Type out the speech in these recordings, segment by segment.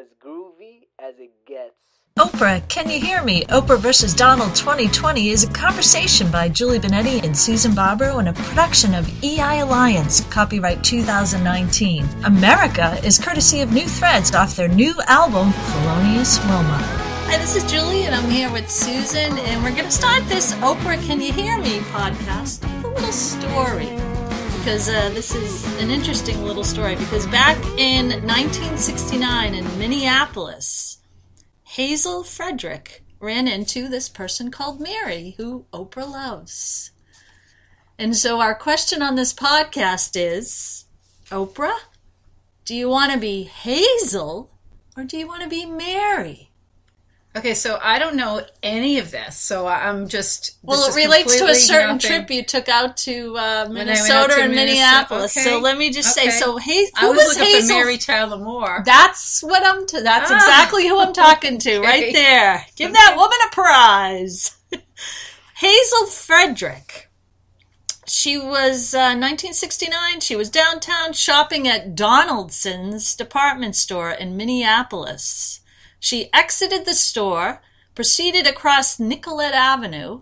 as groovy as it gets. Oprah, Can You Hear Me? Oprah vs. Donald 2020 is a conversation by Julie Benetti and Susan Barbaro and a production of EI Alliance, copyright 2019. America is courtesy of New Threads off their new album, Felonious Wilma. Hi, this is Julie, and I'm here with Susan, and we're going to start this Oprah, Can You Hear Me podcast with a little story. Because this is an interesting little story, because back in 1969 in Minneapolis, Hazel Frederick ran into this person called Mare, who Oprah loves. And so our question on this podcast is, Oprah, do you want to be Hazel or do you want to be Mare? Okay, so I don't know any of this, so I'm just... Well, it relates to a certain trip you took out to Minnesota and Minneapolis. Okay. So let me just say, so I was looking for Mary Tyler Moore. That's what that's exactly who I'm talking to, right there. Give that woman a prize. Hazel Frederick. She was 1969. She was downtown shopping at Donaldson's department store in Minneapolis. She exited the store, proceeded across Nicollet Avenue,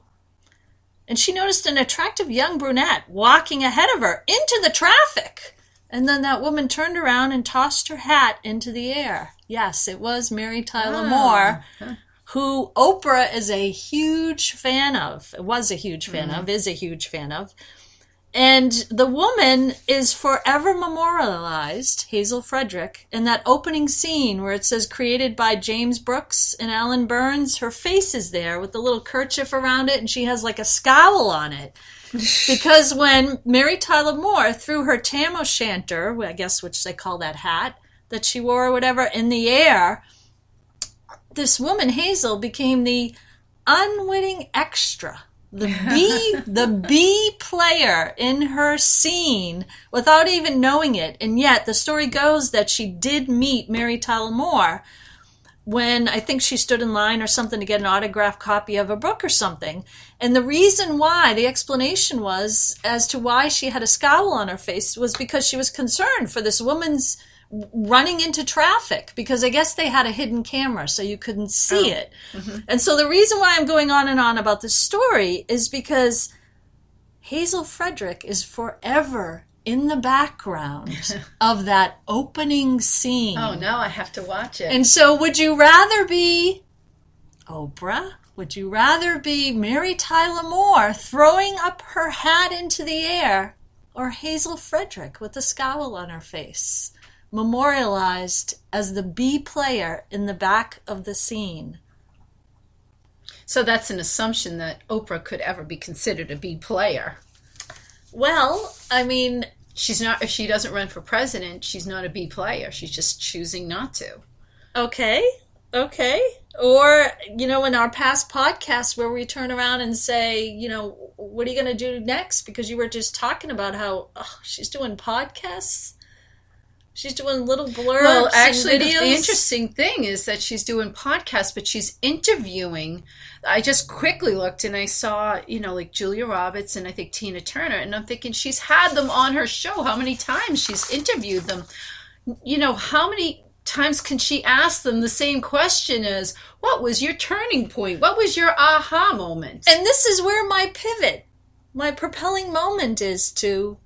and she noticed an attractive young brunette walking ahead of her into the traffic. And then that woman turned around and tossed her hat into the air. Yes, it was Mary Tyler Moore, who Oprah is a huge fan of. Is a huge fan of. And the woman is forever memorialized, Hazel Frederick, in that opening scene where it says created by James Brooks and Alan Burns. Her face is there with the little kerchief around it, and she has like a scowl on it. Because when Mary Tyler Moore threw her tam o' shanter, I guess which they call that hat, that she wore or whatever, in the air, this woman, Hazel, became the unwitting extra. The B player in her scene without even knowing it. And yet the story goes that she did meet Mary Tyler Moore when I think she stood in line or something to get an autographed copy of a book or something. And the reason why, the explanation was as to why she had a scowl on her face was because she was concerned for this woman's running into traffic, because I guess they had a hidden camera so you couldn't see it. Mm-hmm. And so the reason why I'm going on and on about this story is because Hazel Frederick is forever in the background of that opening scene. Oh, now I have to watch it. And so would you rather be Oprah? Would you rather be Mary Tyler Moore throwing up her hat into the air, or Hazel Frederick with a scowl on her face, memorialized as the B player in the back of the scene? So that's an assumption that Oprah could ever be considered a B player. Well, I mean, she's not. If she doesn't run for president, she's not a B player. She's just choosing not to. Okay. Or, in our past podcasts where we turn around and say, what are you going to do next? Because you were just talking about how she's doing podcasts. She's doing little blurbs. Well, actually, and videos. The interesting thing is that she's doing podcasts, but she's interviewing. I just quickly looked and I saw, like Julia Roberts and I think Tina Turner, and I'm thinking she's had them on her show. How many times she's interviewed them? How many times can she ask them the same question as, what was your turning point? What was your aha moment? And this is where my pivot, my propelling moment is to...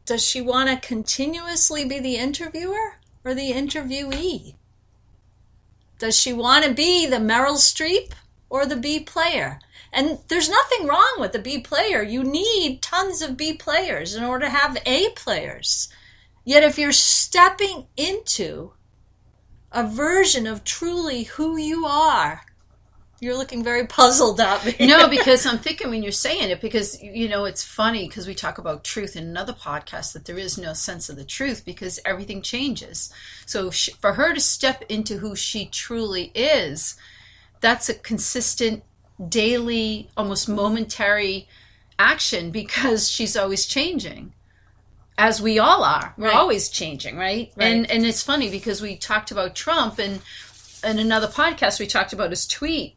Does she want to continuously be the interviewer or the interviewee? Does she want to be the Meryl Streep or the B player? And there's nothing wrong with the B player. You need tons of B players in order to have A players. Yet if you're stepping into a version of truly who you are, you're looking very puzzled at me. No, because I'm thinking when you're saying it, because, it's funny because we talk about truth in another podcast, that there is no sense of the truth because everything changes. So for her to step into who she truly is, that's a consistent, daily, almost momentary action because she's always changing. As we all are. We're always changing, right? And it's funny because we talked about Trump, and in another podcast we talked about his tweet.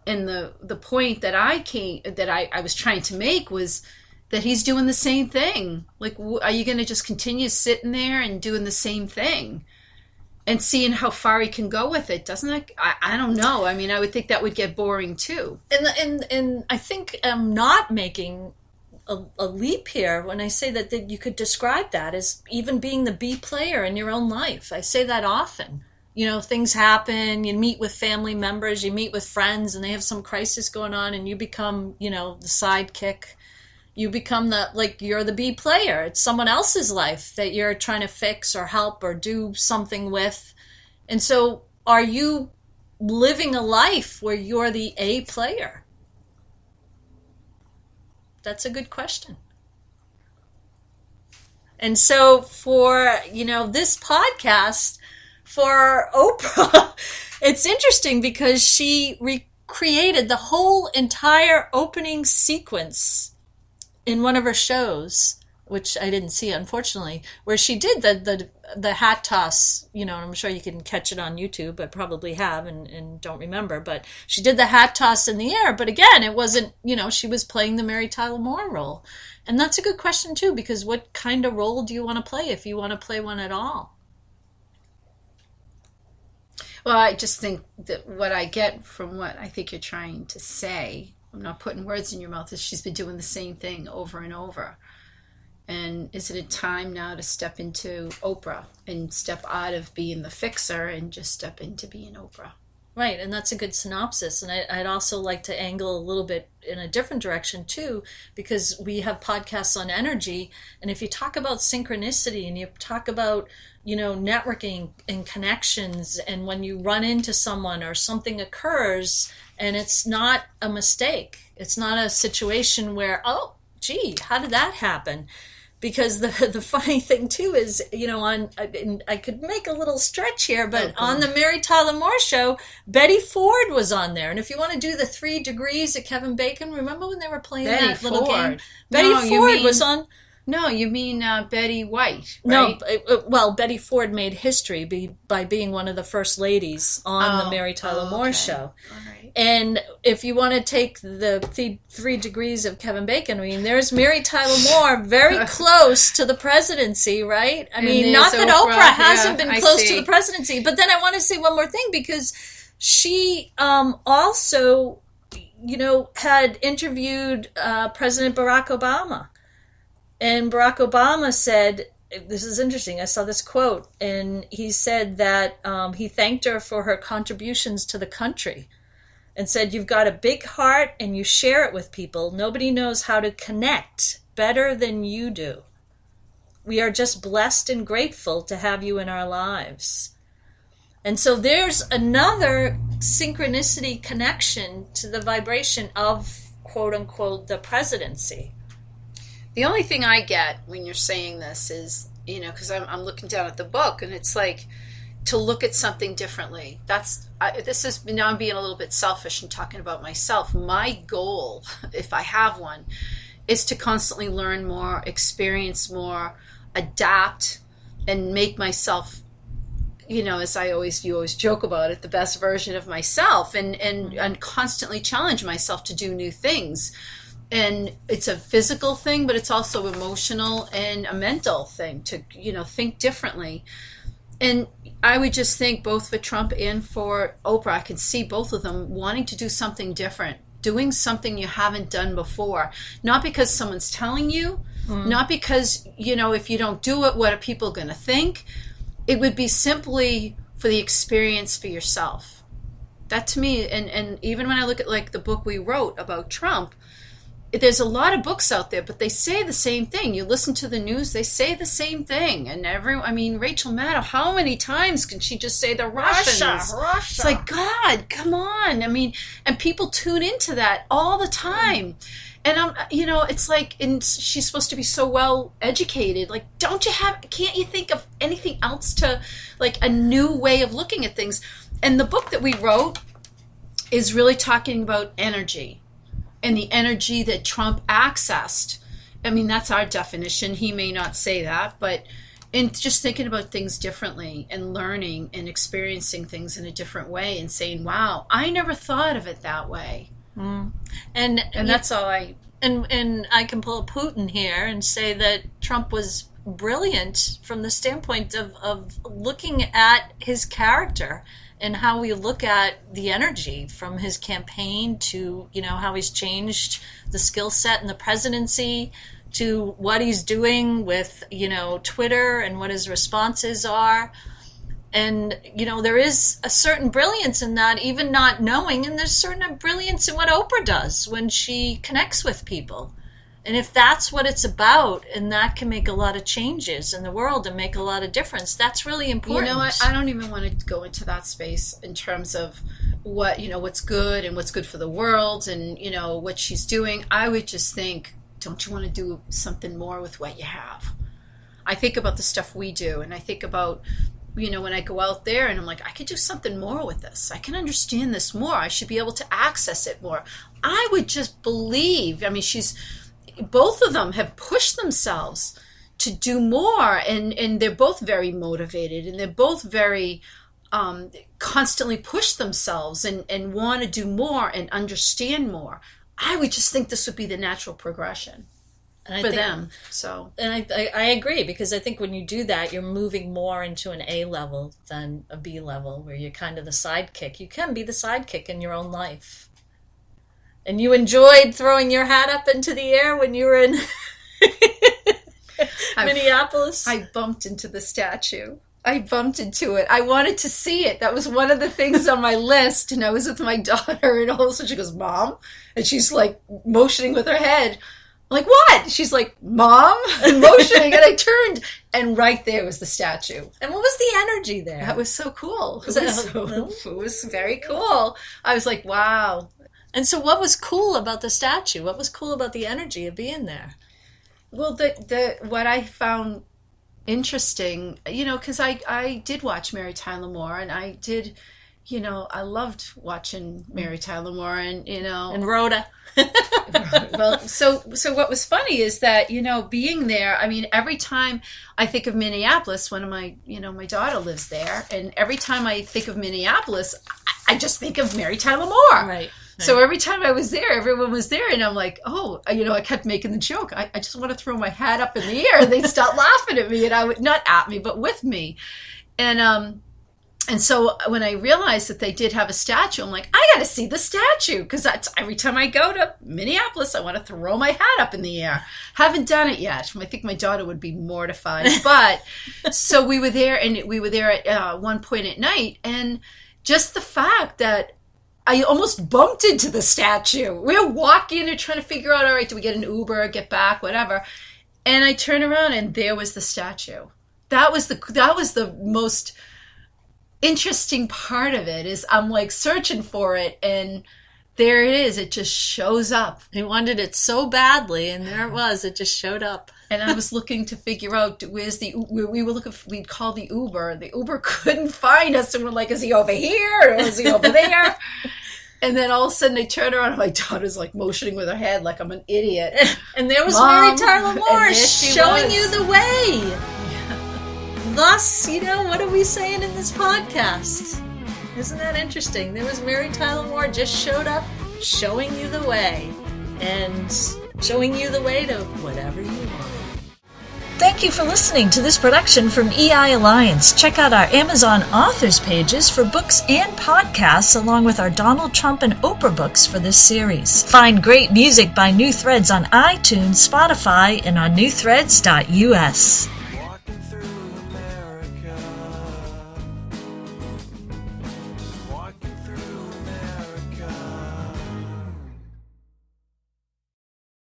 And the point that I was trying to make was that he's doing the same thing. Like, are you going to just continue sitting there and doing the same thing? and seeing how far he can go with it. Doesn't it? I don't know. I mean, I would think that would get boring too. And I think I'm not making a leap here when I say that you could describe that as even being the B player in your own life. I say that often. You know, things happen, you meet with family members, you meet with friends, and they have some crisis going on, and you become, you know, the sidekick. You become you're the B player. It's someone else's life that you're trying to fix or help or do something with. And so are you living a life where you're the A player? That's a good question. And so for, you know, this podcast, for Oprah, it's interesting because she recreated the whole entire opening sequence in one of her shows, which I didn't see, unfortunately, where she did the hat toss. You know, I'm sure you can catch it on YouTube. I probably have and don't remember. But she did the hat toss in the air. But again, it wasn't, you know, she was playing the Mary Tyler Moore role. And that's a good question, too, because what kind of role do you want to play if you want to play one at all? Well, I just think that what I get from what I think you're trying to say, I'm not putting words in your mouth, is she's been doing the same thing over and over. And is it a time now to step into Oprah and step out of being the fixer and just step into being Oprah? Right, and that's a good synopsis. And I'd also like to angle a little bit in a different direction too, because we have podcasts on energy. And if you talk about synchronicity and you talk about, you know, networking and connections, and when you run into someone or something occurs and it's not a mistake, it's not a situation where, oh, gee, how did that happen? Because the funny thing too is, you know, I could make a little stretch here, but on the Mary Tyler Moore show, Betty Ford was on there. And if you want to do the 3 degrees of Kevin Bacon, remember when they were playing that little game? Betty Ford was on. No, you mean Betty White, right? No, well, Betty Ford made history by being one of the first ladies on the Mary Tyler Moore show. All right. And if you want to take the 3 degrees of Kevin Bacon, I mean, there's Mary Tyler Moore very close to the presidency, right? I mean, not that Oprah hasn't been close to the presidency, but then I want to say one more thing, because she also, you know, had interviewed President Barack Obama. And Barack Obama said, this is interesting, I saw this quote, and he said that he thanked her for her contributions to the country and said, "You've got a big heart and you share it with people. Nobody knows how to connect better than you do. We are just blessed and grateful to have you in our lives." And so there's another synchronicity connection to the vibration of, quote unquote, the presidency. The only thing I get when you're saying this is, you know, because I'm looking down at the book, and it's like to look at something differently. This is, now I'm being a little bit selfish and talking about myself. My goal, if I have one, is to constantly learn more, experience more, adapt, and make myself, you know, as you always joke about it, the best version of myself, and constantly challenge myself to do new things. And it's a physical thing, but it's also emotional and a mental thing to, you know, think differently. And I would just think both for Trump and for Oprah, I could see both of them wanting to do something different, doing something you haven't done before. Not because someone's telling you, not because, you know, if you don't do it, what are people going to think? It would be simply for the experience for yourself. That to me, and even when I look at like the book we wrote about Trump, there's a lot of books out there, but they say the same thing. You listen to the news, they say the same thing. And Rachel Maddow, how many times can she just say the Russians? Russia. It's like, God, come on. I mean, and people tune into that all the time. And you know, it's like, and she's supposed to be so well educated. Like, can't you think of anything else to, like, a new way of looking at things? And the book that we wrote is really talking about energy. And the energy that Trump accessed. I mean, that's our definition. He may not say that, but in just thinking about things differently and learning and experiencing things in a different way and saying, wow, I never thought of it that way. And that's all I... And I can pull a Putin here and say that Trump was brilliant from the standpoint of looking at his character and how we look at the energy from his campaign to, how he's changed the skill set in the presidency to what he's doing with, Twitter and what his responses are. And, there is a certain brilliance in that, even not knowing, and there's certain brilliance in what Oprah does when she connects with people. And if that's what it's about, and that can make a lot of changes in the world and make a lot of difference, that's really important. You know what? I don't even want to go into that space in terms of what, what's good and what's good for the world and, what she's doing. I would just think, don't you want to do something more with what you have? I think about the stuff we do, and I think about, when I go out there and I'm like, I could do something more with this. I can understand this more. I should be able to access it more. I would just believe, both of them have pushed themselves to do more, and they're both very motivated, and they're both very constantly push themselves and want to do more and understand more. I would just think this would be the natural progression for them. So, and I agree, because I think when you do that, you're moving more into an A level than a B level, where you're kind of the sidekick. You can be the sidekick in your own life. And you enjoyed throwing your hat up into the air when you were in Minneapolis? I bumped into the statue. I bumped into it. I wanted to see it. That was one of the things on my list. And I was with my daughter, and all of a sudden she goes, Mom? And she's like motioning with her head. I'm like, what? She's like, Mom? And motioning. And I turned, and right there was the statue. And what was the energy there? That was so cool. It was very cool. I was like, wow. And so what was cool about the statue? What was cool about the energy of being there? Well, what I found interesting, because I did watch Mary Tyler Moore, and I did, I loved watching Mary Tyler Moore, and, And Rhoda. Well, so what was funny is that, being there, every time I think of Minneapolis, one of my, my daughter lives there, and every time I think of Minneapolis, I just think of Mary Tyler Moore. Right. So every time I was there, everyone was there, and I'm like, oh, I kept making the joke. I just want to throw my hat up in the air, and they'd start laughing at me, and I would, not at me, but with me. And so when I realized that they did have a statue, I'm like, I got to see the statue, because every time I go to Minneapolis, I want to throw my hat up in the air. Haven't done it yet. I think my daughter would be mortified. But so we were there, and we were there at one point at night, and just the fact that I almost bumped into the statue. We were walking and trying to figure out, all right, do we get an Uber, get back, whatever. And I turn around, and there was the statue. That was the most interesting part of it, is I'm like searching for it, and there it is. It just shows up. He wanted it so badly, and there it was. It just showed up. And I was looking to figure out we were looking. We'd call the Uber. The Uber couldn't find us, and we're like, "Is he over here or is he over there?" And then all of a sudden, I turn around, and my daughter's like motioning with her head, like I'm an idiot. And there was Mom, Mary Tyler Moore showing you the way. Yeah. Thus, what are we saying in this podcast? Isn't that interesting? There was Mary Tyler Moore just showed up, showing you the way, and showing you the way to whatever you want. Thank you for listening to this production from EI Alliance. Check out our Amazon authors pages for books and podcasts, along with our Donald Trump and Oprah books for this series. Find great music by New Threads on iTunes, Spotify, and on newthreads.us.